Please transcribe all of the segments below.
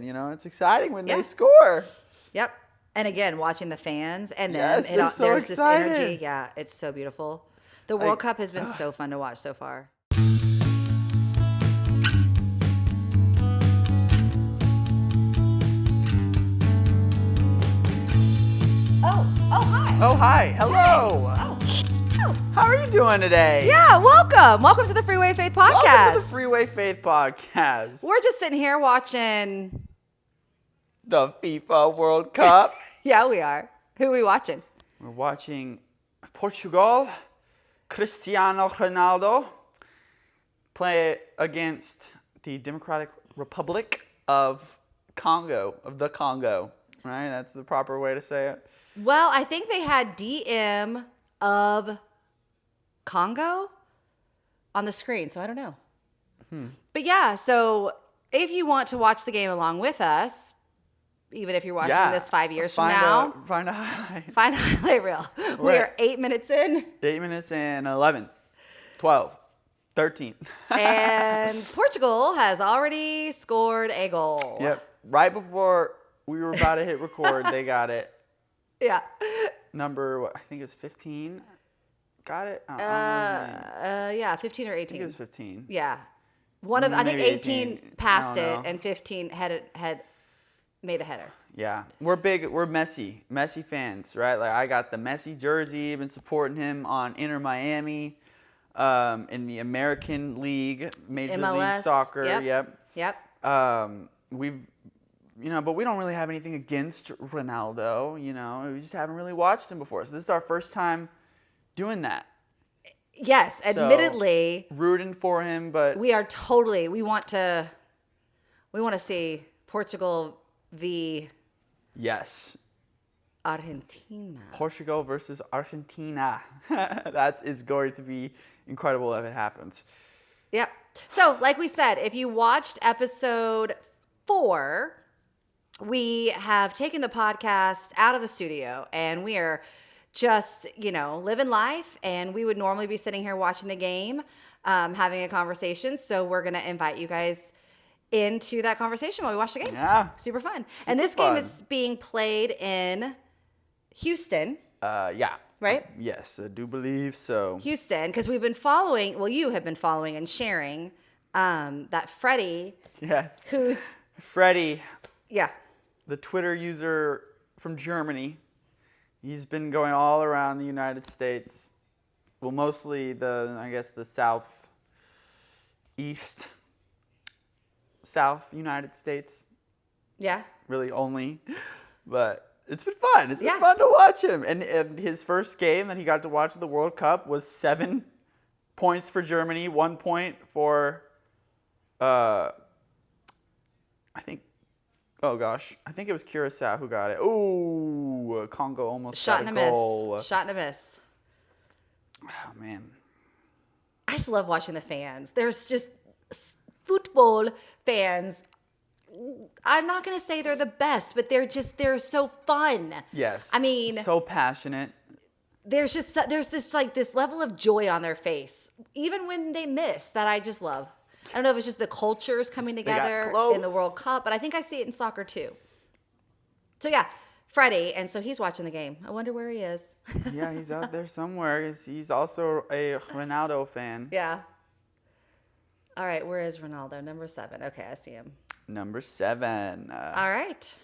You know, it's exciting when Yeah. they score. Yep. And again, watching the fans and Yes, them, they're so there's excited. this energy. Yeah, it's so beautiful. The World Cup has been so fun to watch so far. Oh, hi. Oh, hi. Hello. Hey. Oh. How are you doing today? Yeah, welcome. Welcome to the Freeway Faith Podcast. Welcome to the Freeway Faith Podcast. We're just sitting here watching. The FIFA World Cup. Yeah, we are. Who are we watching? We're watching Portugal, Cristiano Ronaldo, play against the Democratic Republic of the Congo. Right? That's the proper way to say it. Well, I think they had DM of Congo on the screen, so I don't know. But yeah, so if you want to watch the game along with us, even if you're watching this 5 years from now, find a highlight. find a highlight reel. We are 8 minutes in. 8 minutes and 11, 12, 13. And Portugal has already scored a goal. Yep. Right before we were about to hit record, they got it. Yeah. Number, I think it was 15. Got it? Yeah, 15 or 18. I think it was 15. Yeah. I think Maybe 18 passed I it don't know. and 15 had made a header. Yeah. We're Messi fans, right? Like, I got the Messi jersey, been supporting him on Inter Miami, in the American League, Major MLS, League Soccer. Yep. But we don't really have anything against Ronaldo, we just haven't really watched him before. So this is our first time doing that. Yes, admittedly, Rooting for him, but we want to see Portugal v yes. Argentina. Portugal versus Argentina. That is going to be incredible if it happens. Yep. So, like we said, if you watched episode 4, we have taken the podcast out of the studio and we are just, living life. And we would normally be sitting here watching the game, having a conversation. So we're going to invite you guys into that conversation while we watch the game. Yeah. Super fun. And this game is being played in Houston. Yeah. Right? Yes, I do believe so. Houston, because we've been following, you have been following and sharing that Freddie. Yes. Who's... Freddie. Yeah. The Twitter user from Germany. He's been going all around the United States. Well, mostly the South United States. Yeah. Really only. But it's been fun. It's been Yeah. fun to watch him. And his first game that he got to watch at the World Cup was 7 points for Germany, 1 point for, I think it was Curacao who got it. Ooh, Congo almost got a goal. Shot and a miss. Oh, man. I just love watching the fans. There's just football fans. I'm not going to say they're the best, but they're so fun. Yes. I mean, so passionate. there's this level of joy on their face, even when they miss, that I just love. I don't know if it's just the cultures coming together in the World Cup, but I think I see it in soccer too. So yeah, Freddie, and so he's watching the game. I wonder where he is. Yeah, he's out there somewhere. He's also a Ronaldo fan. Yeah. All right, where is Ronaldo? Number 7. Okay, I see him. Number 7. All right.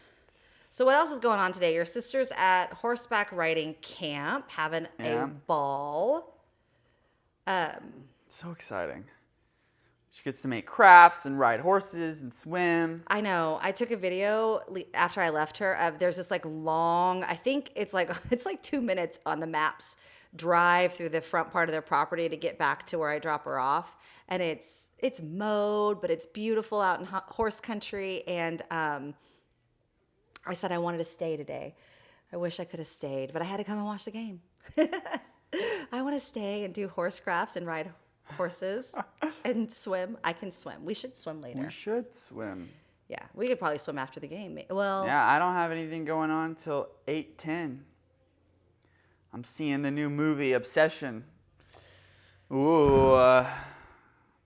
So what else is going on today? Your sister's at horseback riding camp, having a ball. So exciting. She gets to make crafts and ride horses and swim. I know. I took a video after I left her. There's this long, I think it's like 2 minutes on the maps drive through the front part of their property to get back to where I drop her off. And it's mowed, but it's beautiful out in horse country. And I said I wanted to stay today. I wish I could have stayed, but I had to come and watch the game. I want to stay and do horse crafts and ride horses and swim. I can swim. We should swim later. We should swim. Yeah, we could probably swim after the game. Well, yeah, I don't have anything going on till 8:10. I'm seeing the new movie Obsession. Ooh,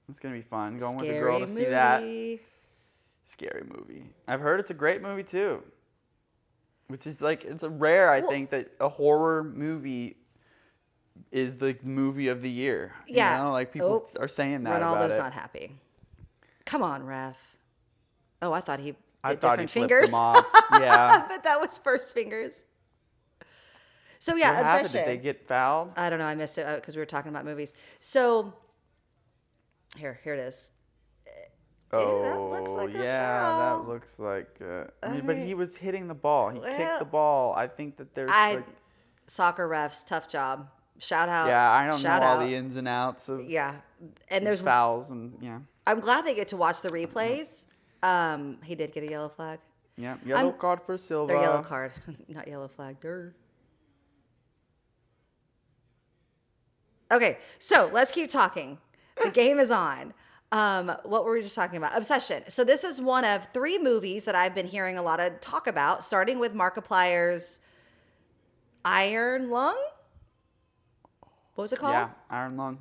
it's gonna be fun. Going with a girl to see that. scary movie. I've heard it's a great movie too. Which is like, it's a rare, I think, that a horror movie is the movie of the year. Yeah. You know, like people are saying that about it. Ronaldo's not happy. Come on, ref. Oh, I thought he did thought different he flipped fingers. them off. Yeah. But that was first fingers. So yeah, What happened? Obsession. Did they get fouled? I don't know. I missed it because we were talking about movies. So here it is. Oh, that looks like a yeah, foul. that looks like. But he was hitting the ball. He kicked Well, the ball. I think that there's. Soccer refs, tough job. Shout out. Yeah, I don't know shout all out. the ins and outs of. Yeah, and there's fouls and yeah. I'm glad they get to watch the replays. He did get a yellow flag. Yeah, yellow card for Silva. Or yellow card, not yellow flag. Durr. Okay, so let's keep talking. The game is on. What were we just talking about? Obsession. So this is one of 3 movies that I've been hearing a lot of talk about, starting with Markiplier's Iron Lung. What was it called? Yeah, Iron Lung.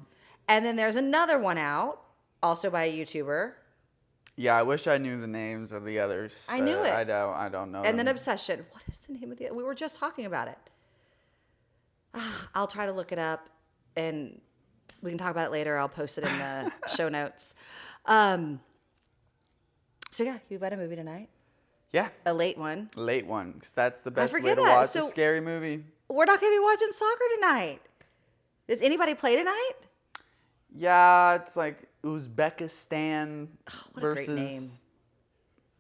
And then there's another one out, also by a YouTuber. Yeah, I wish I knew the names of the others. I knew it. I don't know. And then Obsession. What is the name of the? We were just talking about it. I'll try to look it up, and we can talk about it later. I'll post it in the show notes. So yeah, you got a movie tonight? Yeah. A late one. Late one, because that's the best way forget to that. watch So- a scary movie. We're not going to be watching soccer tonight. Does anybody play tonight? Yeah, it's like Uzbekistan What a versus. great name.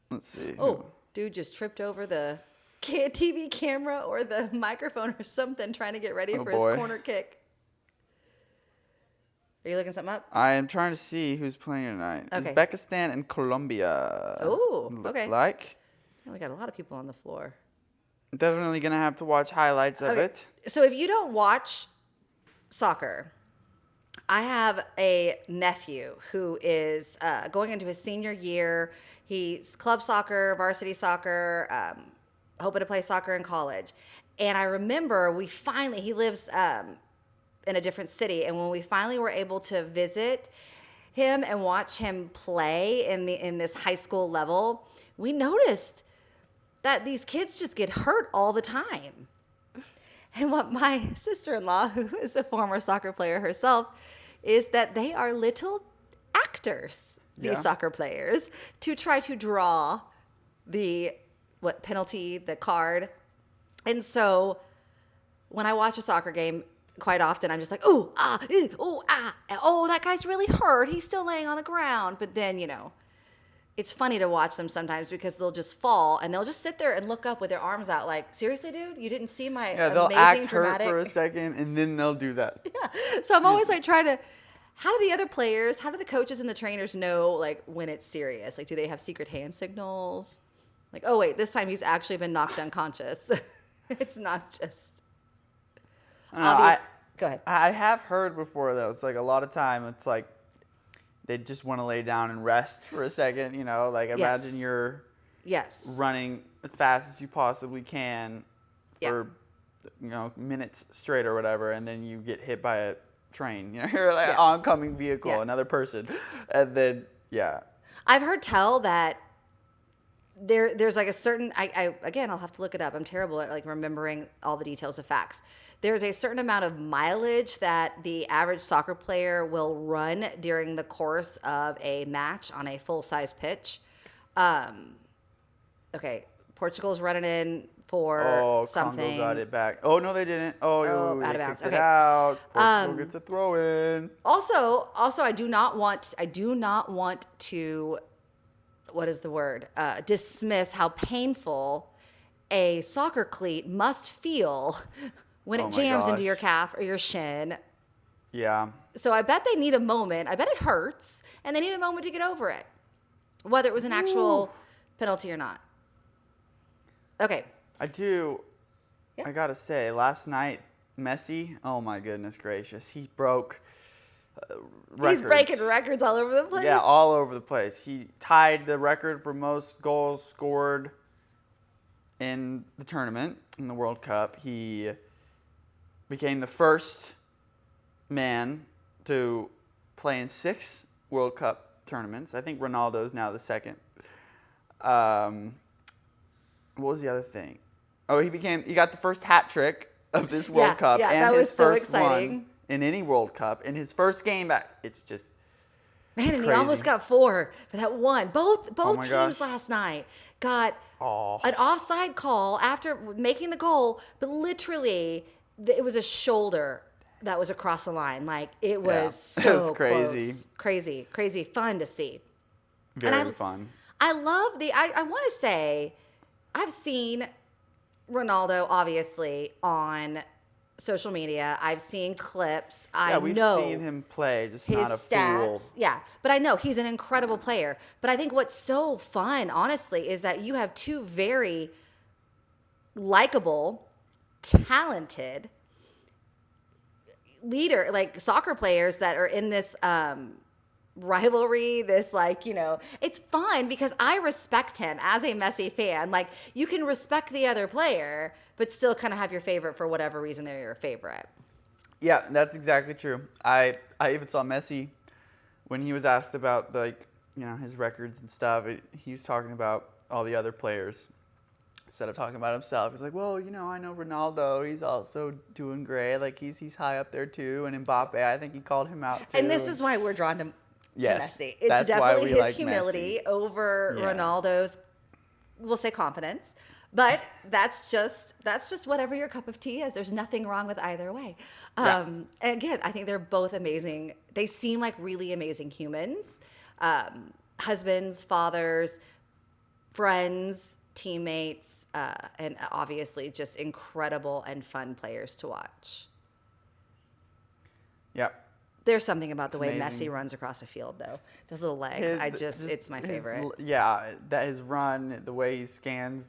Let's see. Oh, dude just tripped over the TV camera or the microphone or something trying to get ready for boy. his corner kick. Are you looking something up? I am trying to see who's playing tonight. Okay. Uzbekistan and Colombia. Oh, looks okay. like. We got a lot of people on the floor. Definitely gonna have to watch highlights of it. So if you don't watch soccer, I have a nephew who is going into his senior year. He's club soccer, varsity soccer, hoping to play soccer in college. And I remember he lives in a different city. And when we finally were able to visit him and watch him play in this high school level, we noticed that these kids just get hurt all the time. And what my sister-in-law, who is a former soccer player herself, is that they are little actors, these soccer players, to try to draw the penalty, the card. And so when I watch a soccer game, quite often I'm just like, ooh, ah, ooh, ah. Oh, that guy's really hurt. He's still laying on the ground. But then, it's funny to watch them sometimes because they'll just fall and they'll just sit there and look up with their arms out like, seriously, dude, you didn't see my They'll amazing act dramatic. hurt for a second and then they'll do that. Yeah. So I'm always like trying to, how do the coaches and the trainers know like when it's serious? Like, do they have secret hand signals? Like, oh wait, this time he's actually been knocked unconscious. It's not just obvious. Go ahead. I have heard before though. It's like a lot of time. It's like they just want to lay down and rest for a second. Like imagine you're running as fast as you possibly can for minutes straight or whatever, and then you get hit by a train. You're like an oncoming vehicle, another person, and then I've heard tell that there's like a certain again, I'll have to look it up. I'm terrible at like remembering all the details of facts. There's a certain amount of mileage that the average soccer player will run during the course of a match on a full-size pitch. Okay, Portugal's running in for something. Congo got it back. Oh no, they didn't. Oh, out they of bounds. kicked it Okay. out. Portugal gets a throw in. Also, I do not want to, what is the word? Dismiss how painful a soccer cleat must feel when it jams into your calf or your shin. Yeah. So I bet they need a moment. I bet it hurts, and they need a moment to get over it, whether it was an actual penalty or not. Okay. I do. Yeah. I gotta say, last night, Messi. Oh my goodness gracious, he broke records. He's breaking records all over the place. Yeah, all over the place. He tied the record for most goals scored in the tournament, in the World Cup. He became the first man to play in 6 World Cup tournaments. I think Ronaldo is now the second What was the other thing? Oh, he got the first hat trick of this World Cup and that his was so first exciting. one in any World Cup. In his first game back, it's just Man, and he crazy. almost got 4, but that one. Both my teams gosh. last night got Oh. an offside call after making the goal, but literally it was a shoulder that was across the line. Like it was It so was crazy. close. Crazy fun to see. Very fun. I love I want to say I've seen Ronaldo obviously on social media. I've seen clips. I We've know seen him play, just his not a stats. fool. Yeah, but I know he's an incredible player. But I think what's so fun, honestly, is that you have two very likable, talented soccer players that are in this rivalry, this it's fun because I respect him as a Messi fan. Like you can respect the other player, but still kind of have your favorite for whatever reason they're your favorite. Yeah, that's exactly true. I even saw Messi when he was asked about his records and stuff. He was talking about all the other players instead of talking about himself. He's like, well, I know Ronaldo. He's also doing great. Like he's high up there too. And Mbappe, I think he called him out too. And this is why we're drawn to Messi. It's that's why definitely we his like humility Messi. over Yeah. Ronaldo's, we'll say, confidence. But that's just whatever your cup of tea is. There's nothing wrong with either way. And again, I think they're both amazing. They seem like really amazing humans, husbands, fathers, friends, teammates, and obviously just incredible and fun players to watch. Yeah. There's something about the way amazing. Messi runs across a field, though. Those little legs, it's my favorite. His run, the way he scans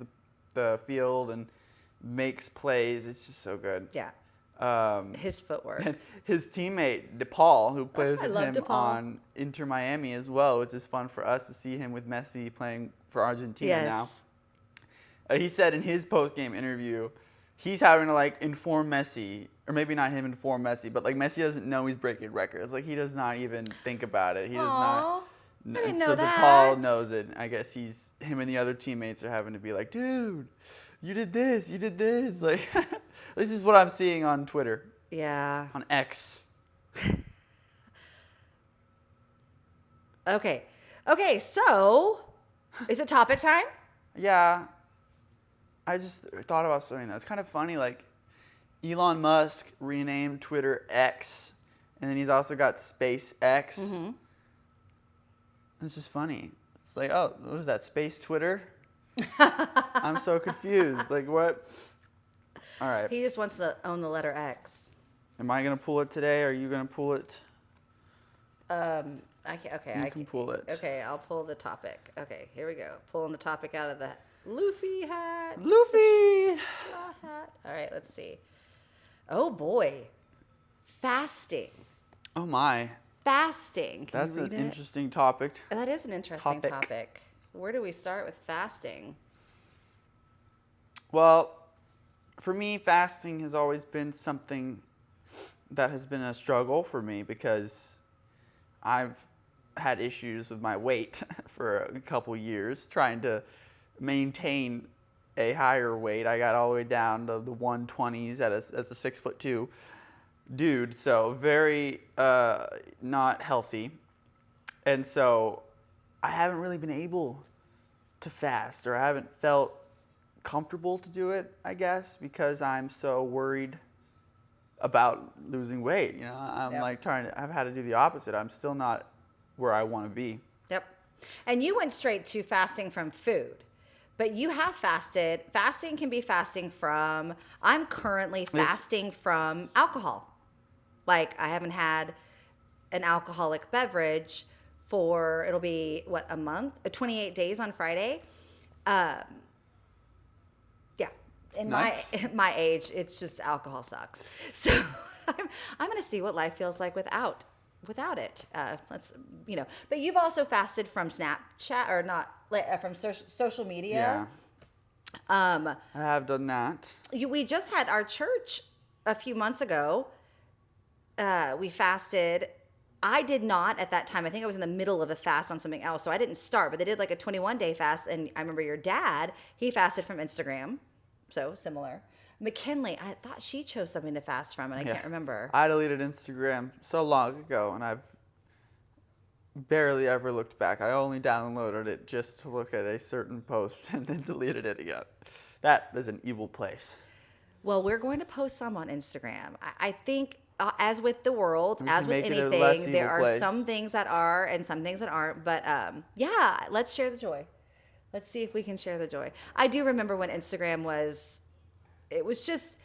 the field and makes plays, it's just so good. Yeah. His footwork. And his teammate, DePaul, who plays I with love him DePaul. on Inter Miami as well, which is fun for us to see him with Messi playing for Argentina now. He said in his post-game interview, he's having to inform Messi, or maybe not him inform Messi, but Messi doesn't know he's breaking records. He does not even think about it. He does not. I didn't and know so that. DePaul knows it. I guess him and the other teammates are having to be like, dude, you did this. This is what I'm seeing on Twitter. Yeah. On X. Okay, so is it topic time? Yeah. I just thought about something that. It's kind of funny, Elon Musk renamed Twitter X, and then he's also got SpaceX. Mm-hmm. It's just funny. It's oh, what is that, Space Twitter? I'm so confused. What? All right. He just wants to own the letter X. Am I going to pull it today, or are you going to pull it? I can pull it. Okay, I'll pull the topic. Okay, here we go. Pulling the topic out of the Luffy hat. Luffy! Straw hat. All right, let's see. Oh, boy. Fasting. Oh, my. Fasting. Can That's you read an it? interesting topic. That is an interesting topic. Where do we start with fasting? Well, for me, fasting has always been something that has been a struggle for me because I've had issues with my weight for a couple years, trying to maintain a higher weight. I got all the way down to the 120s as a 6'2" dude, so very not healthy. And so I haven't really been able to fast, or I haven't felt comfortable to do it, I guess, because I'm so worried about losing weight. I'm I've had to do the opposite. I'm still not where I want to be. Yep. And you went straight to fasting from food, but you have fasted. Fasting can be fasting from, I'm currently fasting from alcohol. I haven't had an alcoholic beverage for, it'll be a month, 28 days on Friday. In Nice. my age, it's just alcohol sucks. So I'm going to see what life feels like without it. But you've also fasted from Snapchat, or not, from social media. Yeah. I have done that. We just had our church a few months ago. We fasted I did not at that time. I think I was in the middle of a fast on something else, so I didn't start. But they did like a 21-day fast, and I remember your dad, he fasted from Instagram, so similar. McKinley, I thought she chose something to fast from, and I can't remember. I deleted Instagram so long ago, and I've barely ever looked back. I only downloaded it just to look at a certain post and then deleted it again. That is an evil place. Well, we're going to post some on Instagram. I think, as with the world, as with it a less anything, evil there are place. some things that are and some things that aren't. But yeah, let's share the joy. Let's see if we can share the joy. I do remember when Instagram was, it was just,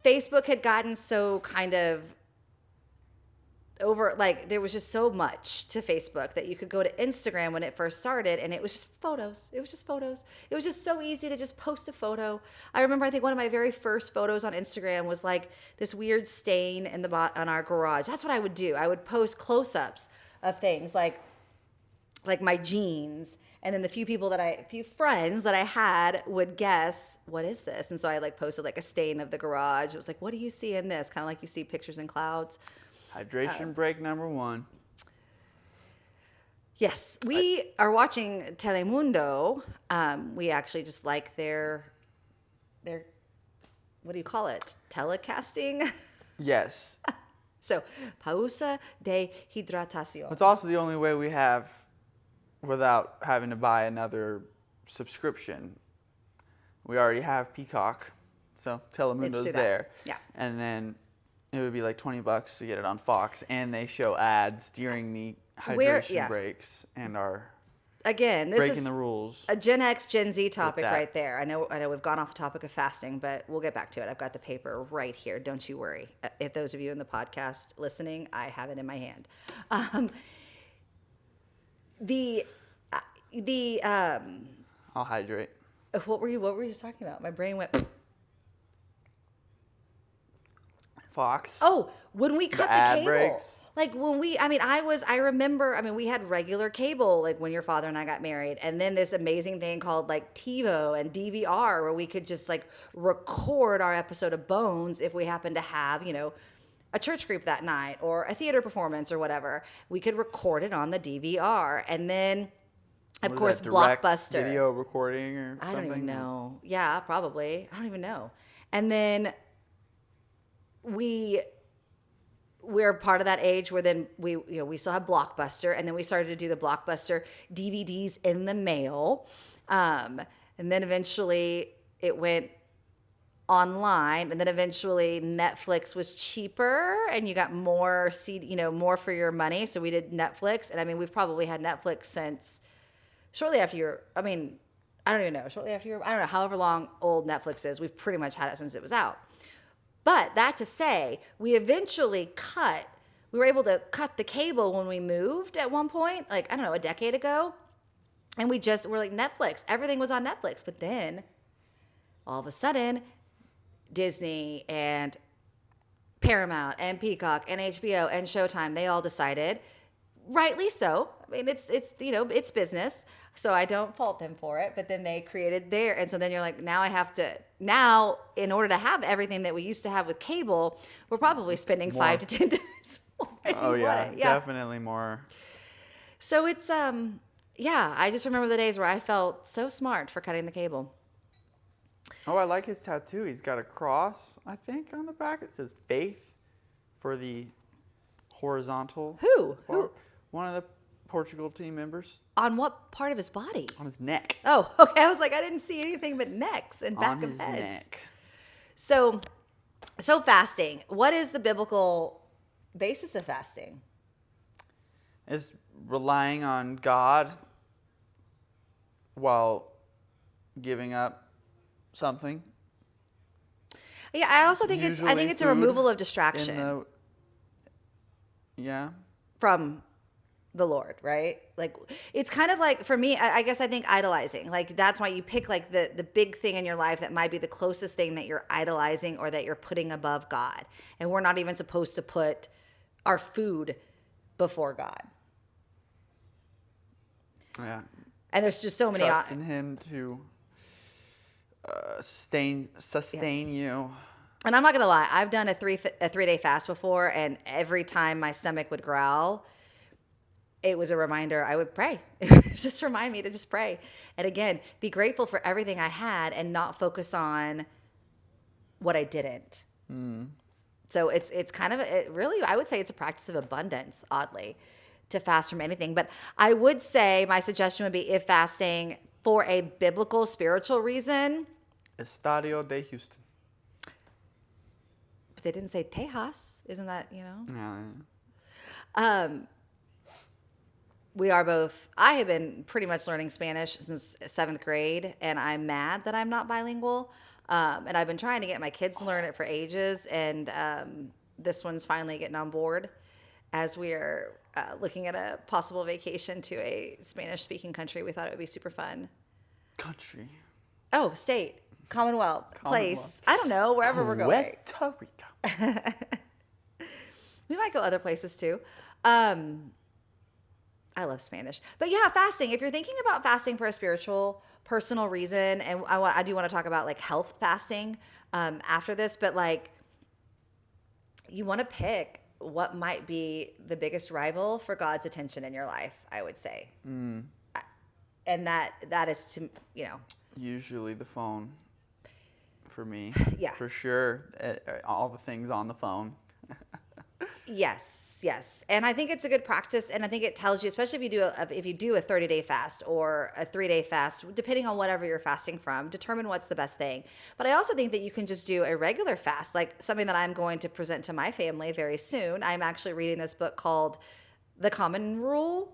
Facebook had gotten so kind of over, like there was just so much to Facebook that you could go to Instagram when it first started, and it was just photos. It was just photos. It was just so easy to just post a photo. I remember, I think one of my very first photos on Instagram was like this weird stain in on our garage. That's what I would do. I would post close-ups of things like my jeans, and then the few friends that I had would guess, what is this? And so I like posted like a stain of the garage. It was like, what do you see in this? Kind of like you see pictures in clouds. Hydration break number 1. Yes, we are watching Telemundo. We actually just like their what do you call it? Telecasting? Yes. So, pausa de hidratación. It's also the only way we have without having to buy another subscription. We already have Peacock, so Telemundo's there. Yeah. And then it would be like $20 to get it on Fox, and they show ads during the hydration breaks and are again breaking the rules. A Gen X, Gen Z topic right there. I know we've gone off the topic of fasting, but we'll get back to it. I've got the paper right here. Don't you worry. If those of you in the podcast listening, I have it in my hand. I'll hydrate. What were you talking about? My brain went. Fox. Oh, when we cut the ad cable. breaks. Like when I remember, we had regular cable, like when your father and I got married. And then this amazing thing called like TiVo and DVR, where we could just like record our episode of Bones if we happened to have, a church group that night or a theater performance or whatever. We could record it on the DVR. And then, of course, Blockbuster. Video recording or something? I don't even know. Yeah, probably. I don't even know. And then we're part of that age where then we still have Blockbuster, and then we started to do the Blockbuster DVDs in the mail. And then eventually it went online, and then eventually Netflix was cheaper and you got more more for your money. So we did Netflix, and we've probably had Netflix since shortly after I don't know, however long old Netflix is. We've pretty much had it since it was out. But that to say, we were able to cut the cable when we moved at one point, like, I don't know, a decade ago. And we're like, Netflix, everything was on Netflix. But then all of a sudden, Disney and Paramount and Peacock and HBO and Showtime, they all decided, rightly so. It's business. So I don't fault them for it, but then they created and so then you're like, now in order to have everything that we used to have with cable, we're probably spending more. 5 to 10 times more. Oh yeah, definitely more. So it's, I just remember the days where I felt so smart for cutting the cable. Oh, I like his tattoo. He's got a cross, I think, on the back. It says faith for the horizontal. Who? One of the Portugal team members. On what part of his body? On his neck. Oh, okay. I was like, I didn't see anything but necks and back of heads. On his neck. So fasting. What is the biblical basis of fasting? It's relying on God while giving up something. Yeah, I also think it's a removal of distraction. From the Lord, right? Like, it's kind of like, for me, I guess I think idolizing. Like, that's why you pick like the big thing in your life that might be the closest thing that you're idolizing or that you're putting above God. And we're not even supposed to put our food before God. Yeah. And there's just so many. Trust in Him to sustain you. And I'm not going to lie, I've done a 3-day fast before, and every time my stomach would growl, it was a reminder I would pray. Just remind me to just pray. And again, be grateful for everything I had and not focus on what I didn't. So it's kind of, really, I would say it's a practice of abundance, oddly, to fast from anything. But I would say my suggestion would be, if fasting for a biblical, spiritual reason. Estadio de Houston. But they didn't say Tejas. Isn't that, Yeah. I have been pretty much learning Spanish since 7th grade, and I'm mad that I'm not bilingual. And I've been trying to get my kids to learn it for ages, and this one's finally getting on board as we are looking at a possible vacation to a Spanish-speaking country. We thought it would be super fun. Country. Oh, state, Commonwealth, place. I don't know, wherever we're going. Puerto Rico. We might go other places too. I love Spanish. But yeah, fasting. If you're thinking about fasting for a spiritual, personal reason, and I do want to talk about like health fasting after this, but like you want to pick what might be the biggest rival for God's attention in your life, I would say. And that is to, Usually the phone for me. Yeah. For sure. All the things on the phone. Yes. And I think it's a good practice, and I think it tells you, especially if you do a 30-day fast or a 3-day fast, depending on whatever you're fasting from, determine what's the best thing. But I also think that you can just do a regular fast, like something that I'm going to present to my family very soon. I'm actually reading this book called The Common Rule.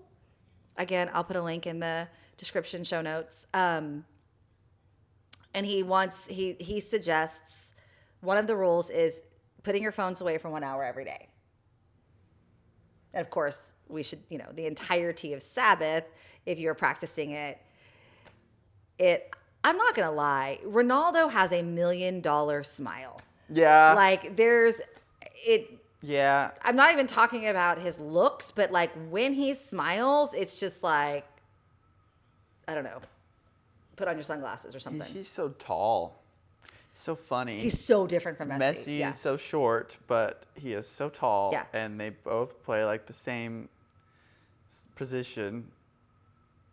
Again, I'll put a link in the description show notes. And he suggests one of the rules is putting your phones away for 1 hour every day. And of course, we should, the entirety of Sabbath, if you're practicing it, I'm not going to lie, Ronaldo has $1 million smile. Yeah. Like Yeah. I'm not even talking about his looks, but like when he smiles, it's just like, I don't know, put on your sunglasses or something. He's so tall. So funny. He's so different from Messi. Messi is so short, but he is so tall. Yeah. And they both play like the same position.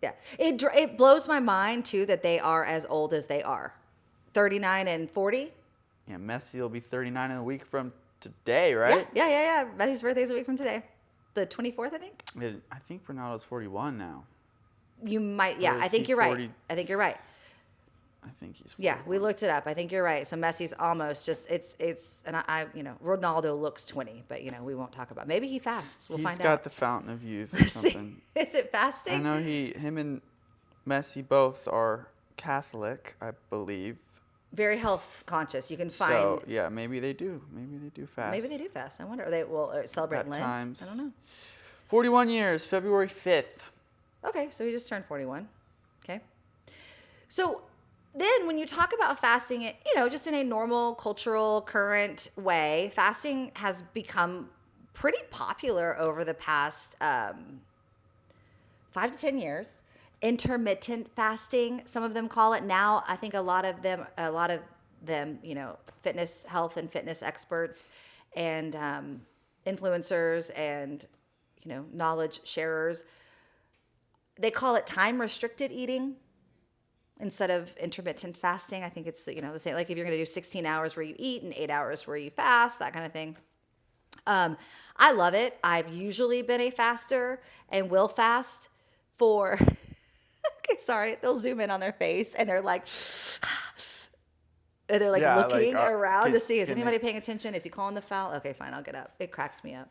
Yeah. It blows my mind, too, that they are as old as they are. 39 and 40? Yeah, Messi will be 39 in a week from today, right? Yeah. Messi's birthday's a week from today. The 24th, I think? I think Ronaldo's 41 now. You might, Or I is think he you're right. 40? I think you're right. I think he's 41. Yeah, we looked it up. I think you're right. So Messi's almost just, and I Ronaldo looks 20, but, we won't talk about it. Maybe he fasts. We'll find out. He's got the fountain of youth or something. Is it fasting? I know him and Messi both are Catholic, I believe. Very health conscious. You can find. So, yeah, maybe they do. Maybe they do fast. Maybe they do fast. I wonder. Or they will celebrate At Lent. times. I don't know. 41 years, February 5th. Okay, so he just turned 41. Okay. So then when you talk about fasting, just in a normal, cultural, current way, fasting has become pretty popular over the past 5 to 10 years. Intermittent fasting, some of them call it now. I think a lot of them, fitness, health and fitness experts and influencers and, knowledge sharers, they call it time restricted eating instead of intermittent fasting. I think it's, the same, like if you're going to do 16 hours where you eat and 8 hours where you fast, that kind of thing. I love it. I've usually been a faster and will fast for, okay, sorry, they'll zoom in on their face and they're like, and they're like looking around to see, is anybody paying attention? Is he calling the foul? Okay, fine, I'll get up. It cracks me up.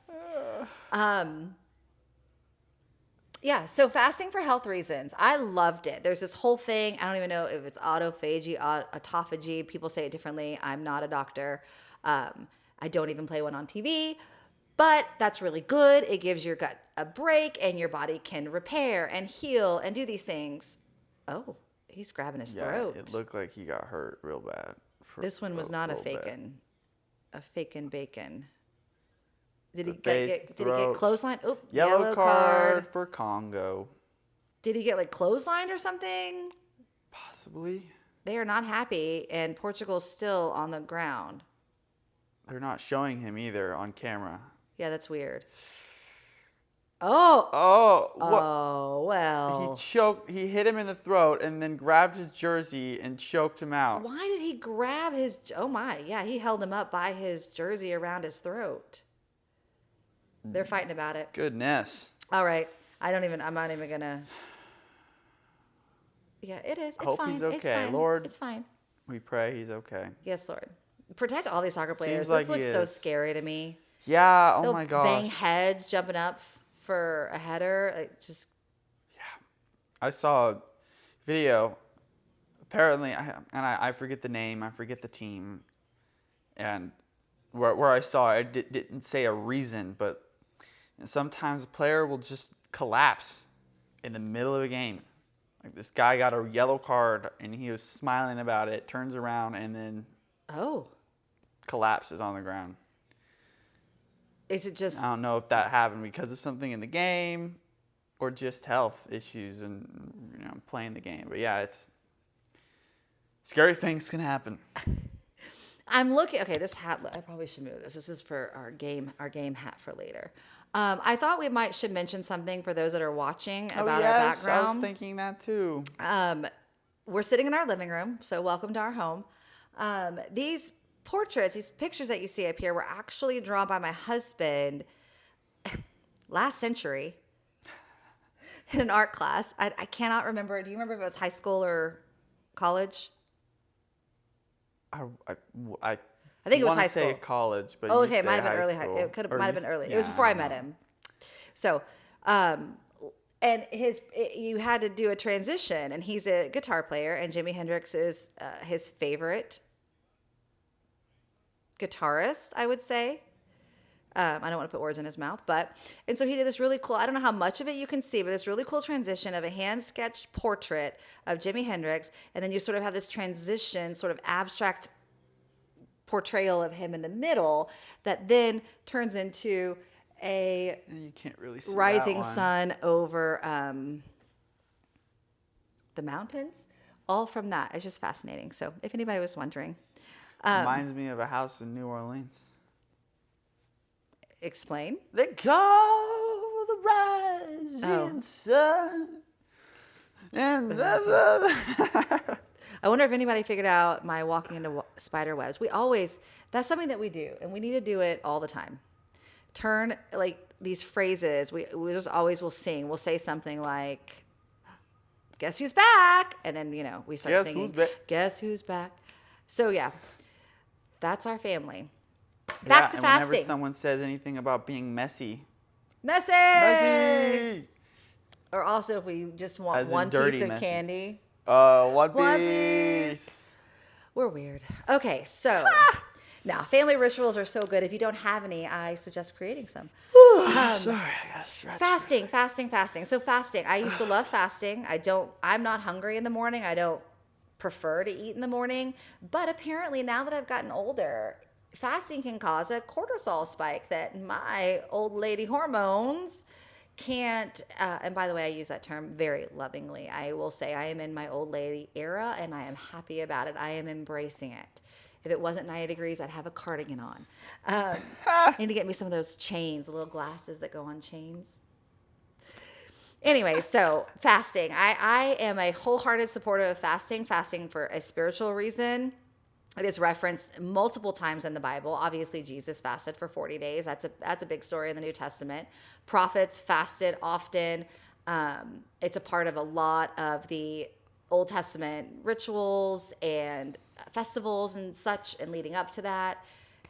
Yeah, so fasting for health reasons. I loved it. There's this whole thing. I don't even know if it's autophagy, autophagy. People say it differently. I'm not a doctor. I don't even play one on TV. But that's really good. It gives your gut a break and your body can repair and heal and do these things. Oh, he's grabbing his throat. It looked like he got hurt real bad. This one was not a fakin' bacon. Did he Face, get throat. clotheslined? Oh, Yellow card for Congo. Did he get clotheslined or something? Possibly. They are not happy, and Portugal's still on the ground. They're not showing him either on camera. Yeah, that's weird. Oh. Oh, what? Oh, well. He hit him in the throat and then grabbed his jersey and choked him out. Why did he grab his... Oh, my. Yeah, he held him up by his jersey around his throat. They're fighting about it. Goodness. All right. I'm not even going to... Yeah, it is. It's Hope fine. he's okay. It's fine. Lord, it's fine. we pray he's okay. Yes, Lord. Protect all these soccer players. Seems like This looks he so is. scary to me. Yeah, oh They'll my gosh. bang heads jumping up for a header. I saw a video. Apparently, I forget the name, I forget the team, and where I saw it, didn't say a reason, but sometimes a player will just collapse in the middle of a game. Like this guy got a yellow card, and he was smiling about it, turns around, and then collapses on the ground. Is it just... I don't know if that happened because of something in the game or just health issues and playing the game. But yeah, it's scary things can happen. I'm looking... Okay, this hat... I probably should move this. This is for our game hat for later. I thought we should mention something for those that are watching about our background. I was thinking that too. We're sitting in our living room, so welcome to our home. These portraits, these pictures that you see up here were actually drawn by my husband last century in an art class. I cannot remember. Do you remember if it was high school or college? I think it was high school. Say college, but okay, it might have been early. It might have been early. Yeah, it was before I met him. So, and you had to do a transition, and he's a guitar player, and Jimi Hendrix is his favorite guitarist, I would say. I don't want to put words in his mouth, and so he did this really cool, I don't know how much of it you can see, but this really cool transition of a hand-sketched portrait of Jimi Hendrix, and then you sort of have this transition, sort of abstract portrayal of him in the middle that then turns into a you can't really see rising sun over the mountains, all from that. It's just fascinating. So if anybody was wondering. Reminds me of a house in New Orleans. Explain. They call the rising sun. And I wonder if anybody figured out my walking into spider webs. That's something that we do, and we need to do it all the time. Turn, like, these phrases, we just always will sing. We'll say something like, guess who's back? And then, we start singing, guess who's back? So, yeah, that's our family. Back to fasting. Whenever someone says anything about being Messi. Messi! Or also if we just want one piece of candy. One Piece. We're weird. Okay, so now family rituals are so good. If you don't have any, I suggest creating some. Sorry, I got stretched. Fasting. So fasting. I used to love fasting. I'm not hungry in the morning. I don't prefer to eat in the morning. But apparently now that I've gotten older, fasting can cause a cortisol spike that my old lady hormones can't, and by the way, I use that term very lovingly. I will say I am in my old lady era, and I am happy about it. I am embracing it. If it wasn't 90 degrees, I'd have a cardigan on. I need to get me some of those chains, the little glasses that go on chains. Anyway, so fasting. I am a wholehearted supporter of fasting for a spiritual reason. It is referenced multiple times in the Bible. Obviously, Jesus fasted for 40 days. That's a big story in the New Testament. Prophets fasted often. It's a part of a lot of the Old Testament rituals and festivals and such, and leading up to that.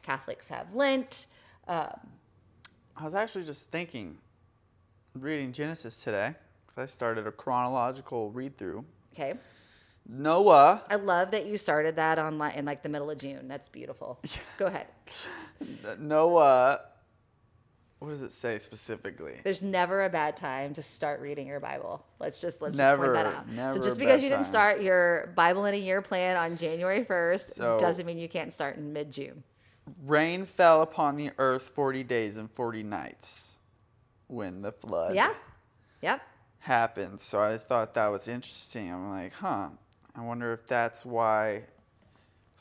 Catholics have Lent. I was actually just reading Genesis today, because I started a chronological read-through. Okay. Noah. I love that you started that in like the middle of June. That's beautiful. Go ahead. Noah. What does it say specifically? There's never a bad time to start reading your Bible. Let's just point that out. So just because you didn't start your Bible in a year plan on January 1st doesn't mean you can't start in mid-June. Rain fell upon the earth 40 days and 40 nights when the flood happened. So I just thought that was interesting. I'm like, I wonder if that's why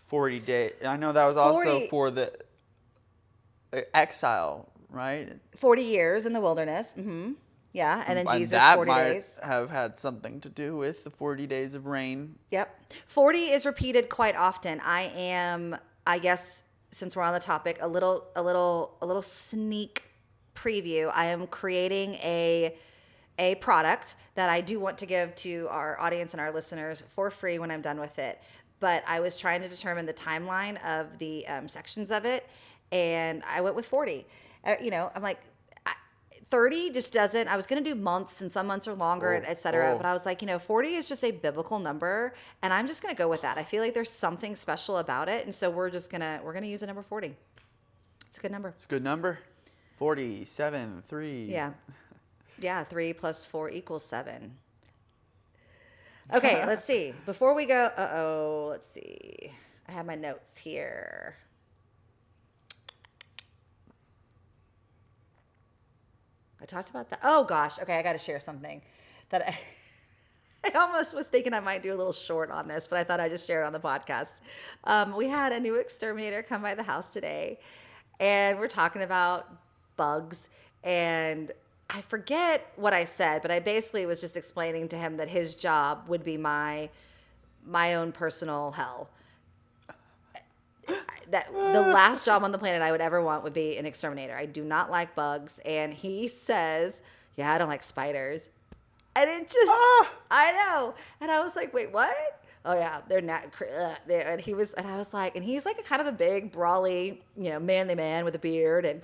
40 days. I know that was also for the exile, right? 40 years in the wilderness. Yeah, and then And Jesus, that 40 might days. have had something to do with the 40 days of rain. Yep. 40 is repeated quite often. I guess, since we're on the topic, a little sneak preview. I am creating a product that I do want to give to our audience and our listeners for free when I'm done with it. But I was trying to determine the timeline of the sections of it, and I went with 40. I'm like, 30 just doesn't. I was going to do months, and some months are longer, et cetera. But I was like, 40 is just a biblical number, and I'm just going to go with that. I feel like there's something special about it, and so we're going to use the number 40. It's a good number. It's a good number. 47, 3. Yeah. Yeah, 3 plus 4 equals 7. Okay, let's see. Before we go, let's see. I have my notes here. I talked about that. Oh, gosh. Okay, I got to share something that I almost was thinking I might do a little short on this, but I thought I'd just share it on the podcast. We had a new exterminator come by the house today, and we're talking about bugs, and I forget what I said, but I basically was just explaining to him that his job would be my own personal hell. That the last job on the planet I would ever want would be an exterminator. I do not like bugs. And he says, yeah, I don't like spiders. And it just, I know. And I was like, wait, what? Oh yeah, they're not. And I was like, and he's like a kind of a big, brawly, manly man with a beard. And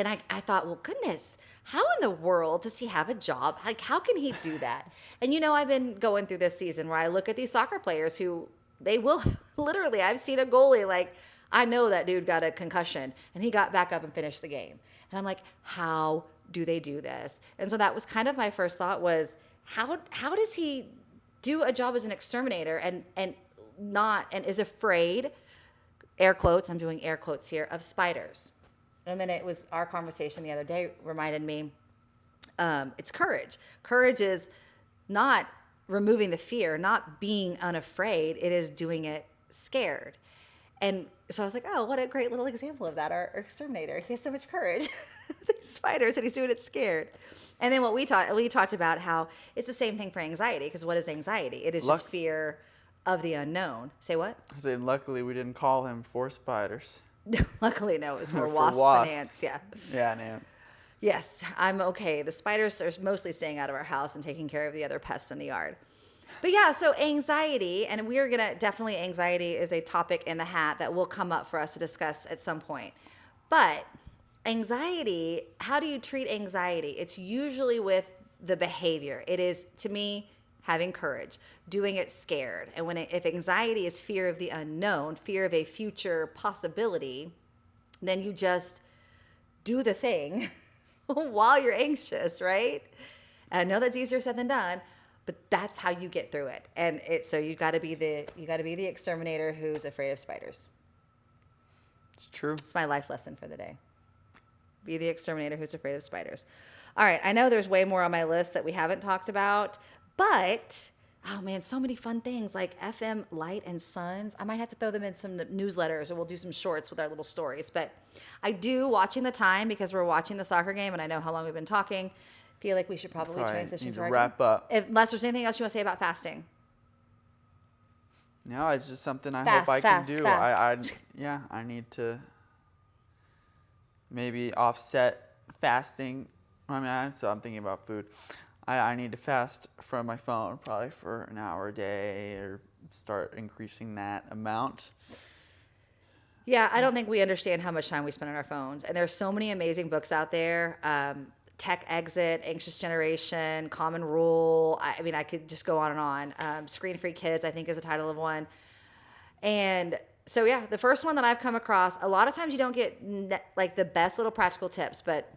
I thought, well, goodness, how in the world does he have a job? Like, how can he do that? And I've been going through this season where I look at these soccer players who they will literally, I've seen a goalie, like, I know that dude got a concussion and he got back up and finished the game. And I'm like, how do they do this? And so that was kind of my first thought was, how does he do a job as an exterminator and is afraid, air quotes, I'm doing air quotes here, of spiders? And then it was our conversation the other day reminded me, it's courage. Courage is not removing the fear, not being unafraid. It is doing it scared. And so I was like, oh, what a great little example of that. Our exterminator, he has so much courage. These spiders, and he's doing it scared. And then we talked about how it's the same thing for anxiety, because what is anxiety? It is just fear of the unknown. Say what? I said, luckily we didn't call him for spiders. Luckily, no, it was more wasps and ants. Yeah. Yeah, and ants. Yes, I'm okay. The spiders are mostly staying out of our house and taking care of the other pests in the yard. But yeah, so anxiety, and we are going to definitely, anxiety is a topic in the hat that will come up for us to discuss at some point. But anxiety, how do you treat anxiety? It's usually with the behavior. It is, to me, having courage, doing it scared. And if anxiety is fear of the unknown, fear of a future possibility, then you just do the thing while you're anxious, right? And I know that's easier said than done, but that's how you get through it. And so you got to be the exterminator who's afraid of spiders. It's true. It's my life lesson for the day. Be the exterminator who's afraid of spiders. All right, I know there's way more on my list that we haven't talked about, but oh man, so many fun things like FM Light and Sons. I might have to throw them in some newsletters, or we'll do some shorts with our little stories. But I do, watching the time, because we're watching the soccer game and I know how long we've been talking, feel like we should probably transition need to to our wrap game. up. Unless there's anything else you want to say about fasting. No, it's just something I hope I can do. I need to maybe offset fasting. So I'm thinking about food. I need to fast from my phone probably for an hour a day, or start increasing that amount. Yeah, I don't think we understand how much time we spend on our phones. And there's so many amazing books out there. Tech Exit, Anxious Generation, Common Rule. I mean, I could just go on and on. Screen Free Kids, I think, is the title of one. And so, yeah, the first one that I've come across, a lot of times you don't get like the best little practical tips, but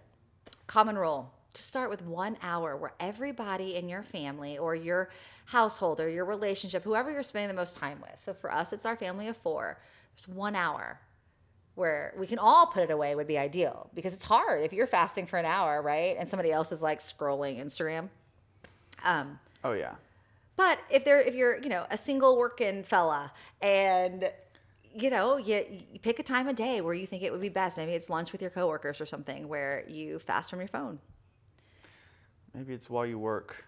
Common Rule. Just start with 1 hour where everybody in your family or your household or your relationship, whoever you're spending the most time with. So for us, it's our family of 4. There's 1 hour where we can all put it away would be ideal, because it's hard if you're fasting for an hour, right? And somebody else is like scrolling Instagram. Oh yeah. But if you're a single working fella and you know, you pick a time of day where you think it would be best. Maybe it's lunch with your coworkers or something where you fast from your phone. Maybe it's while you work.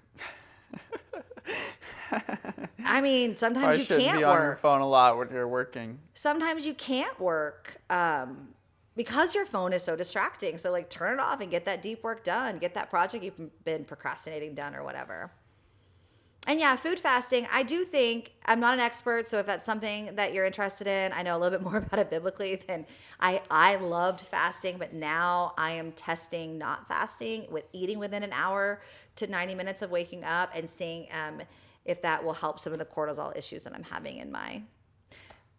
I mean, sometimes Probably you shouldn't can't be on your work. phone a lot when you're working. Sometimes you can't work because your phone is so distracting. So like turn it off and get that deep work done. Get that project you've been procrastinating done or whatever. And yeah, food fasting, I do think, I'm not an expert, so if that's something that you're interested in, I know a little bit more about it biblically than I loved fasting, but now I am testing not fasting with eating within an hour to 90 minutes of waking up and seeing if that will help some of the cortisol issues that I'm having in my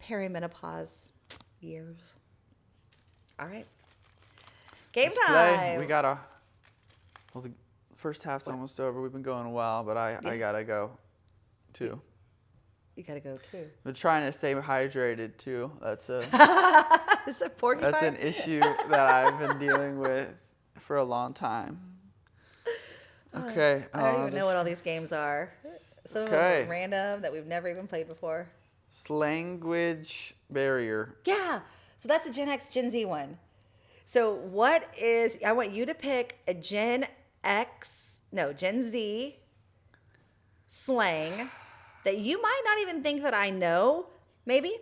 perimenopause years. All right. Game Let's play. time. We got the first half's almost over. We've been going a while, but I gotta go too. You gotta go too. We're trying to stay hydrated too. That's Is it porcupine? that's an issue that I've been dealing with for a long time. Okay. I don't even know what all these games are. Some of them are random that we've never even played before. Slanguage barrier. Yeah. So that's a Gen X, Gen Z one. So I want you to pick a Gen Z slang that you might not even think that I know, maybe.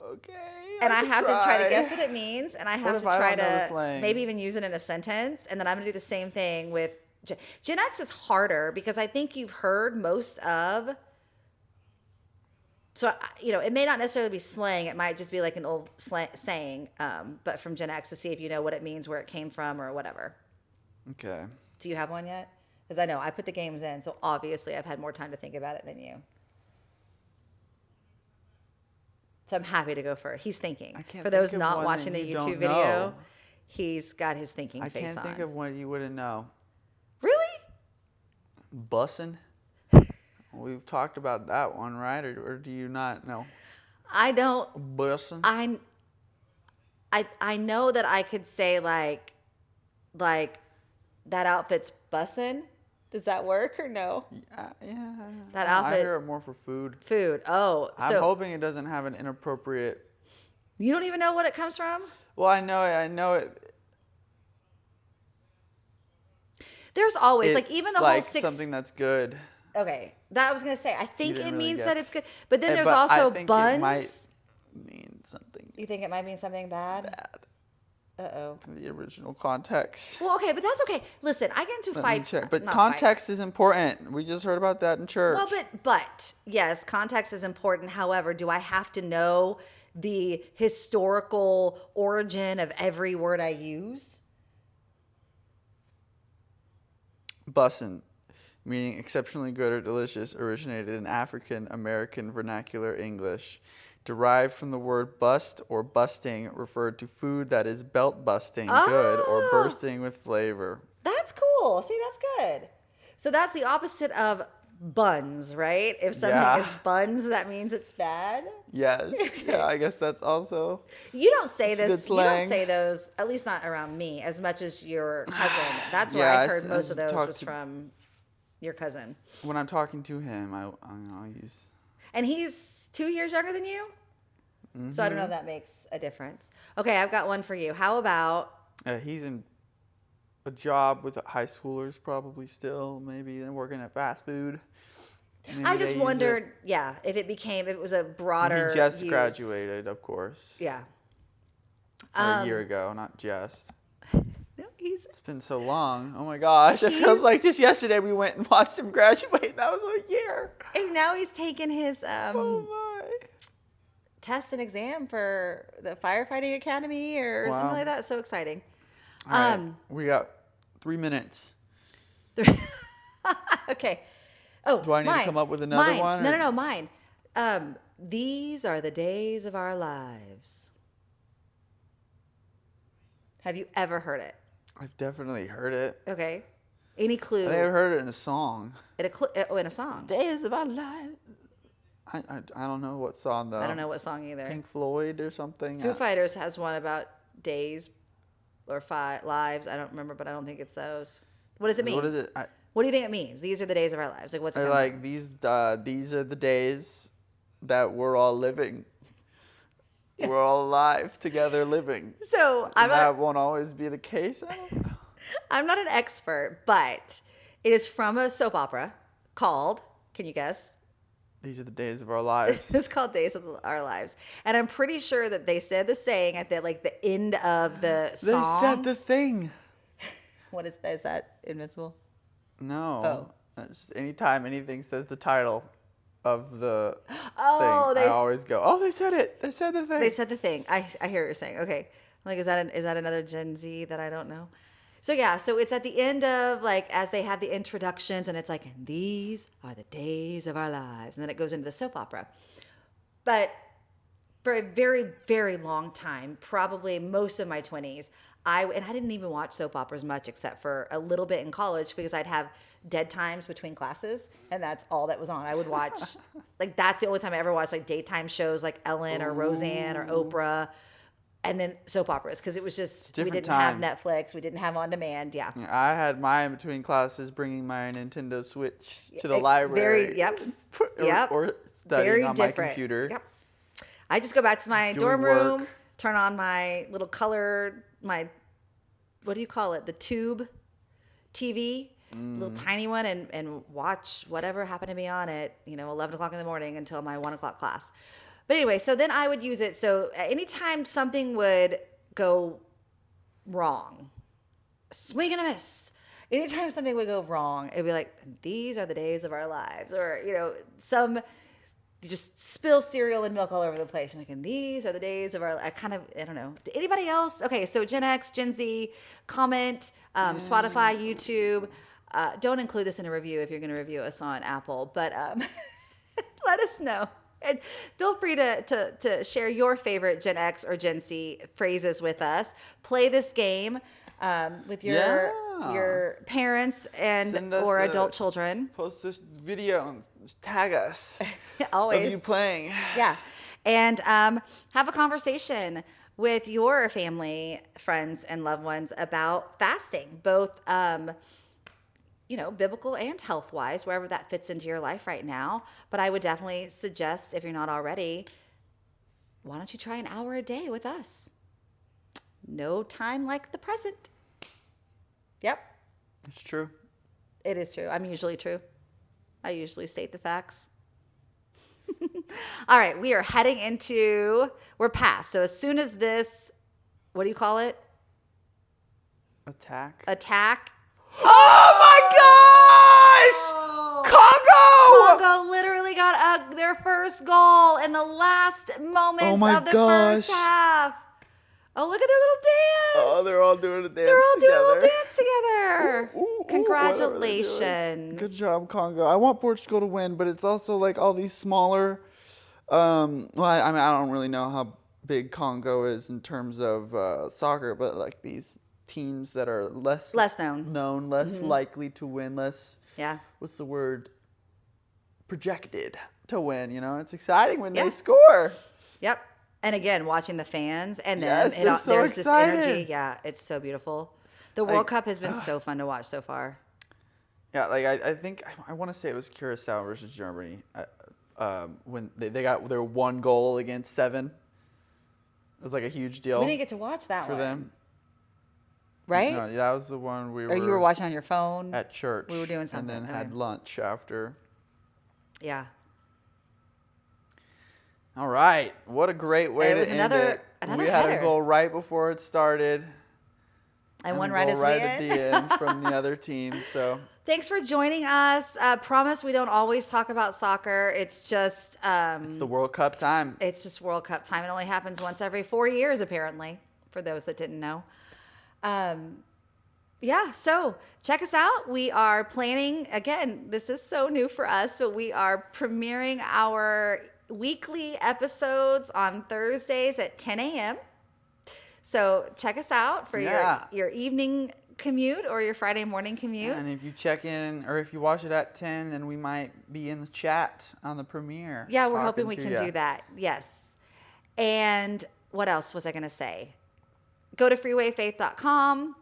Okay. And I have to try to guess what it means, and I have to try to maybe even use it in a sentence, and then I'm going to do the same thing with Gen X is harder because I think you've heard most of. So, you know, it may not necessarily be slang. It might just be like an old saying, but from Gen X to see if you know what it means, where it came from, or whatever. Okay. Do you have one yet? Because I know I put the games in, so obviously I've had more time to think about it than you. So I'm happy to go first. He's thinking. For those not watching the YouTube video, he's got his thinking face on. I can't think of one you wouldn't know. Really? Bussin'? We've talked about that one, right? Or do you not know? I don't. Bussin'? I know that I could say like that outfit's bussin'. Does that work or no? Yeah. That outfit. I hear it more for food. Food. Oh, I'm hoping it doesn't have an inappropriate. You don't even know what it comes from? Well, I know it. There's always like even the like whole six. Something that's good. Okay, that I was gonna say. I think it means guess. that it's good, but then there's but also I think buns. It might mean something. You think it might mean something bad? Bad. Uh-oh. From the original context. Well, okay, but that's okay. Listen, I get into fights. But not context fights. is important. We just heard about that in church. Well, but yes, context is important. However, do I have to know the historical origin of every word I use? Bussin', meaning exceptionally good or delicious, originated in African American vernacular English. Derived from the word bust or busting, referred to food that is belt busting, good, or bursting with flavor. That's cool. See, that's good. So that's the opposite of buns, right? If something is buns, that means it's bad. Yes. Yeah, I guess that's also. You don't say this. You don't slang. say those, at least not around me, as much as your cousin. That's where I heard most of those was from your cousin. When I'm talking to him, I'll use. And he's 2 years younger than you? Mm-hmm. So I don't know if that makes a difference. Okay, I've got one for you. How about... He's in a job with high schoolers probably still, maybe, and working at fast food. Maybe I just wondered, if it was a broader He just use. graduated, of course. Yeah. A year ago, not just. No, It's been so long. Oh my gosh. It feels like just yesterday we went and watched him graduate. That was a year. And now he's taking his Oh my. test and exam for the firefighting academy or something like that. So exciting. All right. We got 3 minutes. Okay. Oh, do I need to come up with another one? No, mine. These are the days of our lives. Have you ever heard it? I've definitely heard it. Okay. Any clue? I never heard it in a song. In a song. Days of our lives. I don't know what song though. I don't know what song either. Pink Floyd or something. Foo Fighters has one about days or lives. I don't remember, but I don't think it's those. What does it mean? What is it? What do you think it means? These are the days of our lives. Like what's it like these are the days that we're all living. We're all alive together living. So That won't always be the case. I don't know. I'm not an expert, but it is from a soap opera called, can you guess? These are the days of our lives. It's called Days of Our Lives. And I'm pretty sure that they said the saying at the end of the song. They said the thing. What is that Invincible? No. Oh. That's anytime anything says the title of the thing, they I always go, oh, they said it. They said the thing. They said the thing. I hear what you're saying. Okay. Like, is that another Gen Z that I don't know? So yeah, so it's at the end of as they have the introductions, and it's like, and these are the days of our lives. And then it goes into the soap opera. But for a very, very long time, probably most of my 20s, I didn't even watch soap operas much except for a little bit in college because I'd have dead times between classes, and that's all that was on. I would watch, that's the only time I ever watched daytime shows like Ellen or Roseanne or Oprah. And then soap operas, because it was just, we didn't have Netflix, we didn't have on demand. Yeah. I had mine between classes, bringing my Nintendo Switch to the library. Yep. Or studying very on different. my computer. Yep. I just go back to my dorm room, turn on my little what do you call it? The tube TV, little tiny one, and watch whatever happened to be on at 11 o'clock in the morning until my 1 o'clock class. But anyway, so then I would use it. So anytime something would go wrong, swing and a miss. Anytime something would go wrong, it'd be like, these are the days of our lives. Or, you just spill cereal and milk all over the place. I'm like, and these are the days of our, I don't know. Anybody else? Okay, so Gen X, Gen Z, comment, Spotify, YouTube. Don't include this in a review if you're going to review us on Apple. But let us know. And feel free to share your favorite Gen X or Gen Z phrases with us. Play this game with your parents or adult children. Post this video and tag us. Always. Of you playing. Yeah. And have a conversation with your family, friends, and loved ones about fasting, both biblical and health-wise, wherever that fits into your life right now. But I would definitely suggest, if you're not already, why don't you try an hour a day with us? No time like the present. Yep. It's true. It is true. I'm usually true. I usually state the facts. All right, we are heading we're past. So as soon as this, what do you call it? Attack. Oh my gosh! Congo literally got their first goal in the last moments of the first half. Oh, look at their little dance. Oh, they're all doing a dance They're all together. doing a little dance together. Ooh, congratulations. Good job, Congo. I want Portugal to win, but it's also all these smaller. I don't really know how big Congo is in terms of soccer, but these teams that are less known, less likely to win, what's the word? Projected to win. It's exciting when they score. Yep. And again, watching the fans, and then there's this energy. Yeah, it's so beautiful. The World Cup has been so fun to watch so far. Yeah, I think I want to say it was Curacao versus Germany when they got their 1 goal against 7. It was a huge deal. We didn't get to watch that for them. Right? No, that was the one we were. Or you were watching on your phone at church. We were doing something, and then had lunch after. Yeah. All right, what a great way to end it. We had a goal right before it started, and one right at the end from the other team. So thanks for joining us. Promise we don't always talk about soccer. It's just it's the World Cup time. It's just World Cup time. It only happens once every 4 years, apparently, for those that didn't know. So check us out. We are planning, again, this is so new for us, but we are premiering our weekly episodes on Thursdays at 10 a.m. So check us out for your evening commute or your Friday morning commute. Yeah, and if you check in or if you watch it at 10, then we might be in the chat on the premiere. Yeah, we're hoping we can do that. Yes. And what else was I going to say? Go to freewayfaith.com,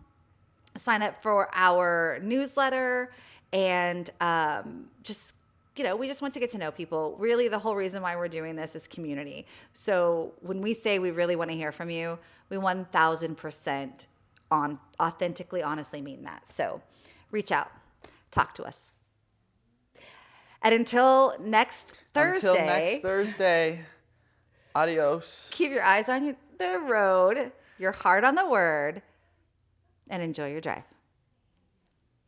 sign up for our newsletter, and just we just want to get to know people. Really, the whole reason why we're doing this is community. So when we say we really want to hear from you, we 1000% authentically, honestly mean that. So reach out, talk to us. And until next Thursday, adios. Keep your eyes on the road, your heart on the word, and enjoy your drive.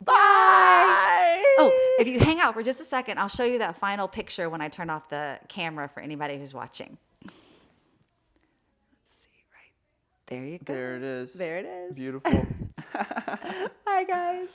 Bye. Oh, if you hang out for just a second, I'll show you that final picture when I turn off the camera for anybody who's watching. Let's see, right there you go. There it is. There it is. Beautiful. Bye, guys.